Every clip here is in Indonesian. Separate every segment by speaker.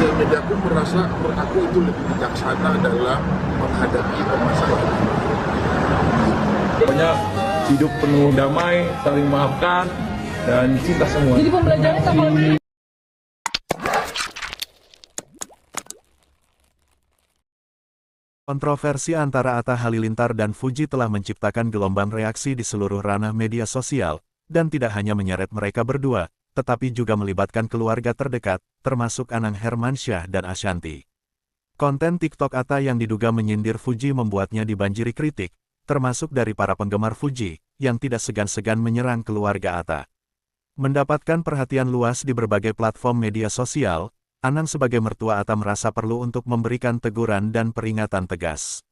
Speaker 1: sosial media aku menurut aku itu lebih bijaksana dalam menghadapi permasalahan.
Speaker 2: Pokoknya hidup penuh damai, saling memaafkan, dan cinta semua.
Speaker 3: Jadi pembelajarannya kalau
Speaker 4: Kontroversi antara Atta Halilintar dan Fuji telah menciptakan gelombang reaksi di seluruh ranah media sosial, dan tidak hanya menyeret mereka berdua, tetapi juga melibatkan keluarga terdekat, termasuk Anang Hermansyah dan Ashanty. Konten TikTok Atta yang diduga menyindir Fuji membuatnya dibanjiri kritik, termasuk dari para penggemar Fuji, yang tidak segan-segan menyerang keluarga Atta. Mendapatkan perhatian luas di berbagai platform media sosial, Anang sebagai mertua Atta merasa perlu untuk memberikan teguran dan peringatan tegas.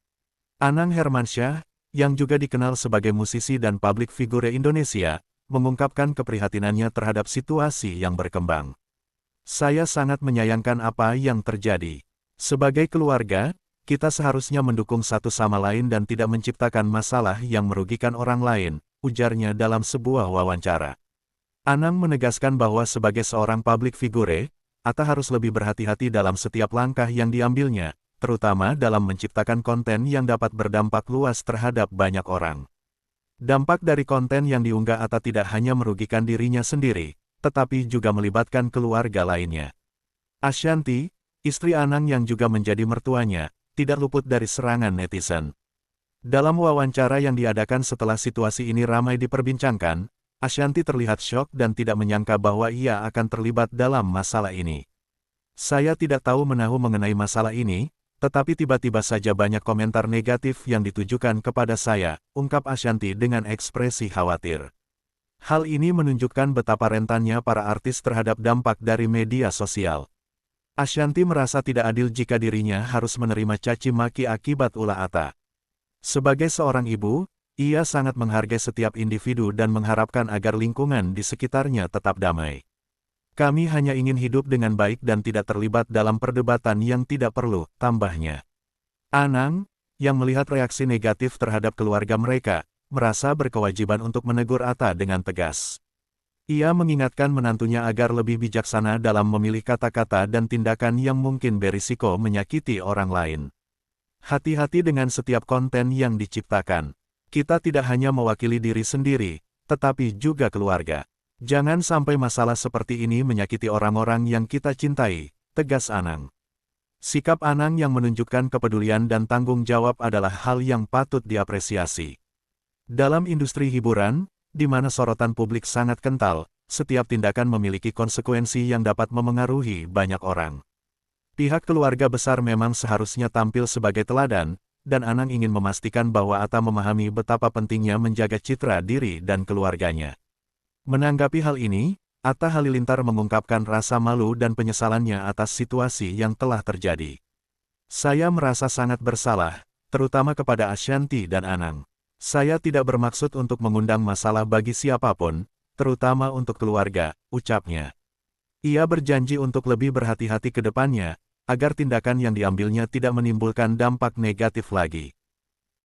Speaker 4: Anang Hermansyah, yang juga dikenal sebagai musisi dan publik figure Indonesia, mengungkapkan keprihatinannya terhadap situasi yang berkembang. Saya sangat menyayangkan apa yang terjadi. Sebagai keluarga, kita seharusnya mendukung satu sama lain dan tidak menciptakan masalah yang merugikan orang lain, ujarnya dalam sebuah wawancara. Anang menegaskan bahwa sebagai seorang publik figure, Atta harus lebih berhati-hati dalam setiap langkah yang diambilnya, terutama dalam menciptakan konten yang dapat berdampak luas terhadap banyak orang. Dampak dari konten yang diunggah Atta tidak hanya merugikan dirinya sendiri, tetapi juga melibatkan keluarga lainnya. Ashanty, istri Anang yang juga menjadi mertuanya, tidak luput dari serangan netizen. Dalam wawancara yang diadakan setelah situasi ini ramai diperbincangkan, Ashanty terlihat syok dan tidak menyangka bahwa ia akan terlibat dalam masalah ini. Saya tidak tahu menahu mengenai masalah ini, tetapi tiba-tiba saja banyak komentar negatif yang ditujukan kepada saya, ungkap Ashanty dengan ekspresi khawatir. Hal ini menunjukkan betapa rentannya para artis terhadap dampak dari media sosial. Ashanty merasa tidak adil jika dirinya harus menerima caci maki akibat ulah Atta. Sebagai seorang ibu, ia sangat menghargai setiap individu dan mengharapkan agar lingkungan di sekitarnya tetap damai. Kami hanya ingin hidup dengan baik dan tidak terlibat dalam perdebatan yang tidak perlu, tambahnya. Anang, yang melihat reaksi negatif terhadap keluarga mereka, merasa berkewajiban untuk menegur Atta dengan tegas. Ia mengingatkan menantunya agar lebih bijaksana dalam memilih kata-kata dan tindakan yang mungkin berisiko menyakiti orang lain. Hati-hati dengan setiap konten yang diciptakan. Kita tidak hanya mewakili diri sendiri, tetapi juga keluarga. Jangan sampai masalah seperti ini menyakiti orang-orang yang kita cintai, tegas Anang. Sikap Anang yang menunjukkan kepedulian dan tanggung jawab adalah hal yang patut diapresiasi. Dalam industri hiburan, di mana sorotan publik sangat kental, setiap tindakan memiliki konsekuensi yang dapat memengaruhi banyak orang. Pihak keluarga besar memang seharusnya tampil sebagai teladan, dan Anang ingin memastikan bahwa Atta memahami betapa pentingnya menjaga citra diri dan keluarganya. Menanggapi hal ini, Atta Halilintar mengungkapkan rasa malu dan penyesalannya atas situasi yang telah terjadi. Saya merasa sangat bersalah, terutama kepada Ashanty dan Anang. Saya tidak bermaksud untuk mengundang masalah bagi siapapun, terutama untuk keluarga, ucapnya. Ia berjanji untuk lebih berhati-hati ke depannya, agar tindakan yang diambilnya tidak menimbulkan dampak negatif lagi.